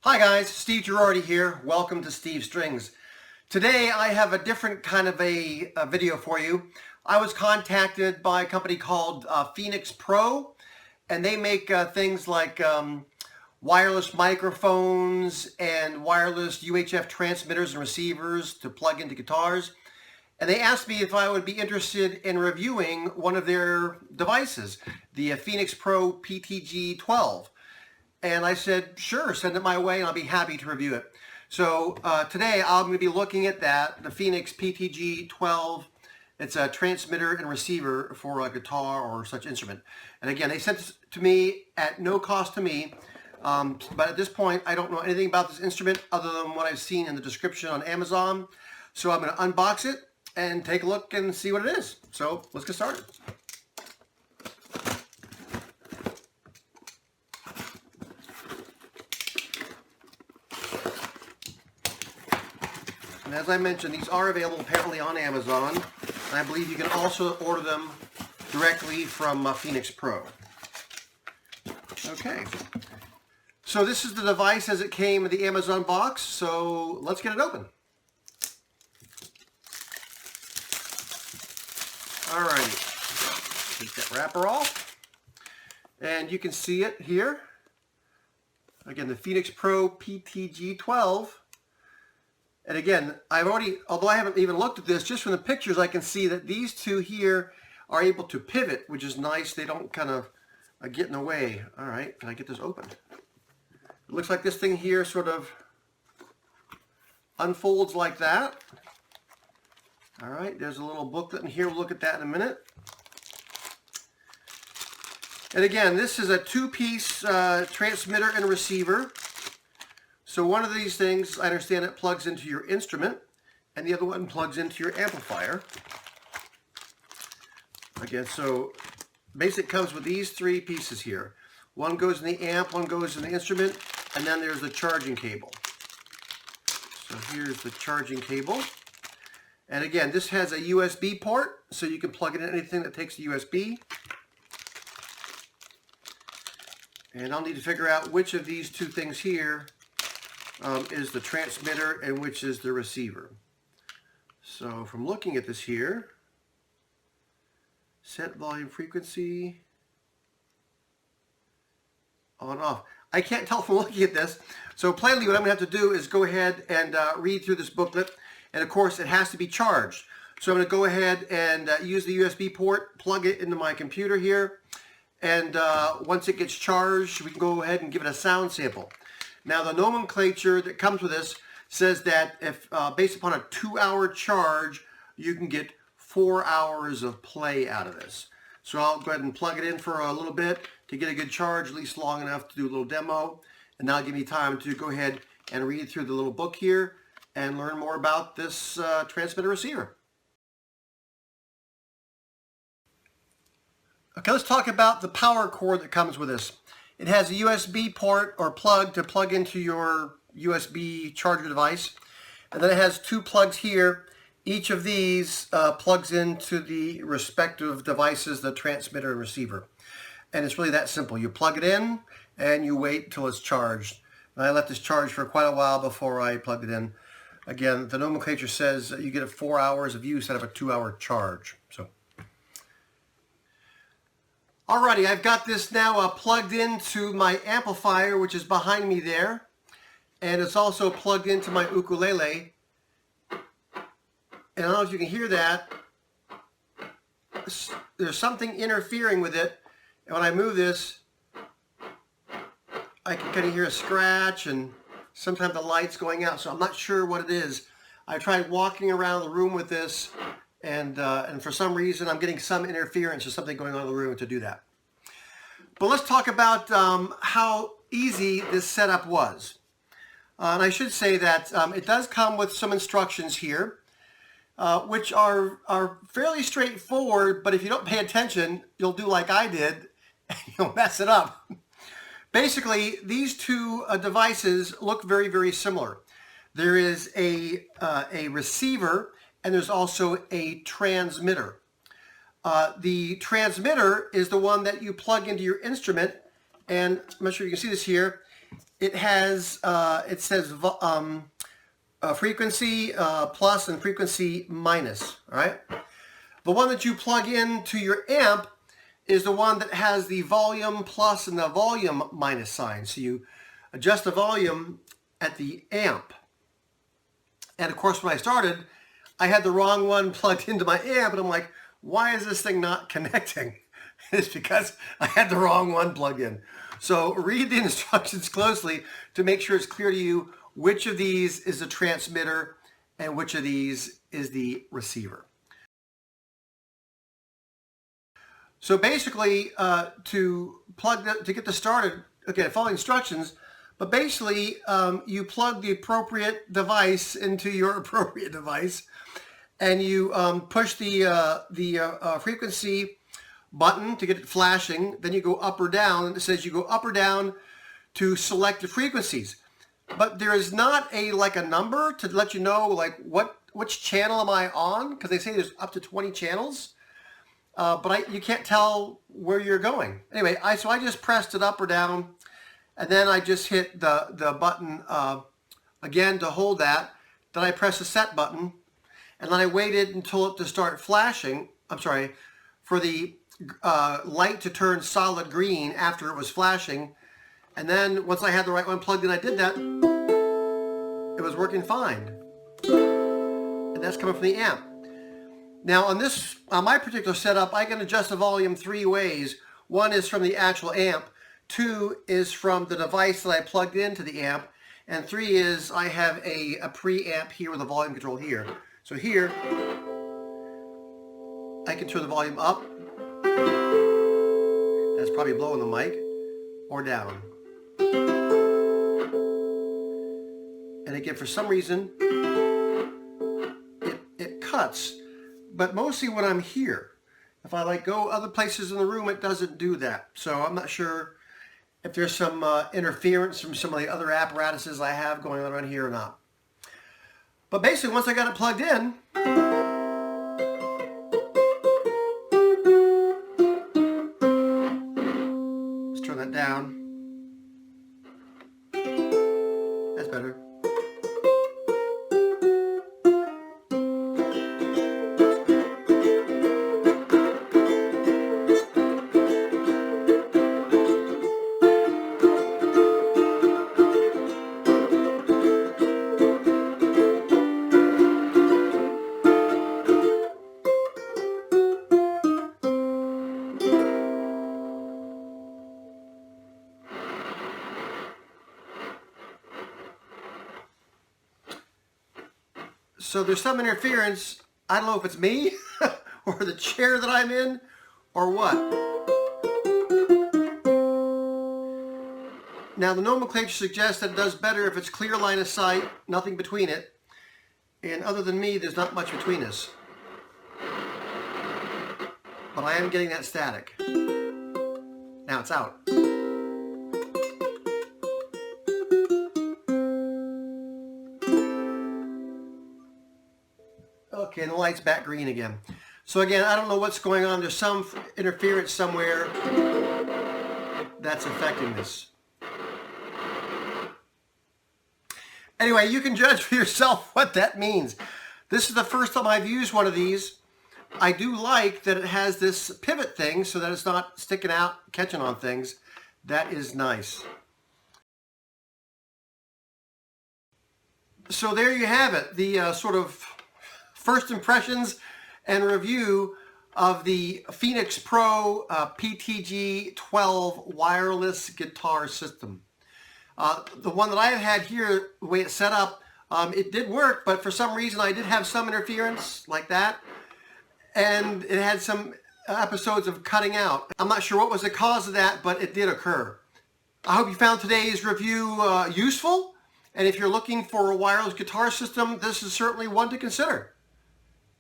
Hi guys, Steve Girardi here. Welcome to Steve Strings. Today I have a different kind of a video for you. I was contacted by a company called Phenyx Pro, and they make things like wireless microphones and wireless UHF transmitters and receivers to plug into guitars. And they asked me if I would be interested in reviewing one of their devices, the Phenyx Pro PTG-12. And I said, sure, send it my way and I'll be happy to review it. So today I'm going to be looking at that, the Phenyx PTG-12. It's a transmitter and receiver for a guitar or such instrument. And again, they sent this to me at no cost to me. But at this point, I don't know anything about this instrument other than what I've seen in the description on Amazon. So I'm going to unbox it and take a look and see what it is. So let's get started. And as I mentioned, these are available apparently on Amazon. And I believe you can also order them directly from Phenyx Pro. Okay. So this is the device as it came in the Amazon box. So let's get it open. Alrighty. Take that wrapper off. And you can see it here. Again, the Phenyx Pro PTG-12. And again, although I haven't even looked at this, just from the pictures I can see that these two here are able to pivot, which is nice. They don't kind of get in the way. All right, can I get this open? It looks like this thing here sort of unfolds like that. All right, there's a little booklet in here. We'll look at that in a minute. And again, this is a two-piece transmitter and receiver. So one of these things, I understand it plugs into your instrument, and the other one plugs into your amplifier. Again, so basically it comes with these three pieces here. One goes in the amp, one goes in the instrument, and then there's the charging cable. So here's the charging cable. And again, this has a USB port, so you can plug it in anything that takes a USB. And I'll need to figure out which of these two things here is the transmitter and which is the receiver. So from looking at this here, set volume frequency, on off. I can't tell from looking at this. So plainly what I'm going to have to do is go ahead and read through this booklet. And of course it has to be charged. So I'm going to go ahead and use the USB port, plug it into my computer here. And once it gets charged, we can go ahead and give it a sound sample. Now the nomenclature that comes with this says that if based upon a 2-hour charge, you can get 4 hours of play out of this. So I'll go ahead and plug it in for a little bit to get a good charge, at least long enough to do a little demo. And that'll give me time to go ahead and read through the little book here and learn more about this transmitter receiver. Okay, let's talk about the power cord that comes with this. It has a USB port or plug to plug into your USB charger device. And then it has two plugs here. Each of these plugs into the respective devices, the transmitter and receiver. And it's really that simple. You plug it in and you wait till it's charged. And I let this charge for quite a while before I plugged it in. Again, the nomenclature says that you get 4 hours of use out of a 2-hour charge. So. Alrighty, I've got this now plugged into my amplifier, which is behind me there. And it's also plugged into my ukulele. And I don't know if you can hear that. There's something interfering with it. And when I move this, I can kind of hear a scratch and sometimes the light's going out. So I'm not sure what it is. I tried walking around the room with this. And for some reason, I'm getting some interference or something going on in the room to do that. But let's talk about how easy this setup was. And I should say that it does come with some instructions here, which are fairly straightforward, but if you don't pay attention, you'll do like I did, and you'll mess it up. Basically, these two devices look very, very similar. There is a receiver, and there's also a transmitter. The transmitter is the one that you plug into your instrument, and I'm not sure you can see this here, it has, it says frequency plus and frequency minus, all right? The one that you plug into your amp is the one that has the volume plus and the volume minus sign. So you adjust the volume at the amp. And of course, when I started, I had the wrong one plugged into my amp, and I'm like, why is this thing not connecting? It's because I had the wrong one plugged in. So read the instructions closely to make sure it's clear to you which of these is the transmitter and which of these is the receiver. So basically, to get this started, okay, follow instructions, but basically you plug the appropriate device into your appropriate device, and you push the frequency button to get it flashing. Then you go up or down, and it says you go up or down to select the frequencies. But there is not a number to let you know which channel am I on, because they say there's up to 20 channels. But you can't tell where you're going. Anyway, so I just pressed it up or down, and then I just hit the button again to hold that. Then I pressed the set button, and then I waited until it to start flashing. I'm sorry, for the light to turn solid green after it was flashing. And then once I had the right one plugged in, I did that. It was working fine. And that's coming from the amp. Now on my particular setup, I can adjust the volume 3 ways. One is from the actual amp, 2 is from the device that I plugged into the amp, and 3 is I have a preamp here with a volume control here. So here, I can turn the volume up. That's probably blowing the mic, or down. And again, for some reason, it cuts. But mostly when I'm here. If I go other places in the room, it doesn't do that. So I'm not sure if there's some interference from some of the other apparatuses I have going on around here or not. But basically, once I got it plugged in, let's turn that down. That's better. So there's some interference. I don't know if it's me or the chair that I'm in or what. Now the nomenclature suggests that it does better if it's clear line of sight, nothing between it. And other than me, there's not much between us. But I am getting that static. Now it's out. Okay, and the light's back green again. So again, I don't know what's going on. There's some interference somewhere that's affecting this. Anyway, you can judge for yourself what that means. This is the first time I've used one of these. I do like that it has this pivot thing so that it's not sticking out, catching on things. That is nice. So there you have it, the sort of first impressions and review of the Phenyx Pro PTG-12 wireless guitar system. The one that I've had here, the way it's set up, it did work, but for some reason I did have some interference like that, and it had some episodes of cutting out. I'm not sure what was the cause of that, but it did occur. I hope you found today's review useful, and if you're looking for a wireless guitar system, this is certainly one to consider.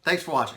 Thanks for watching.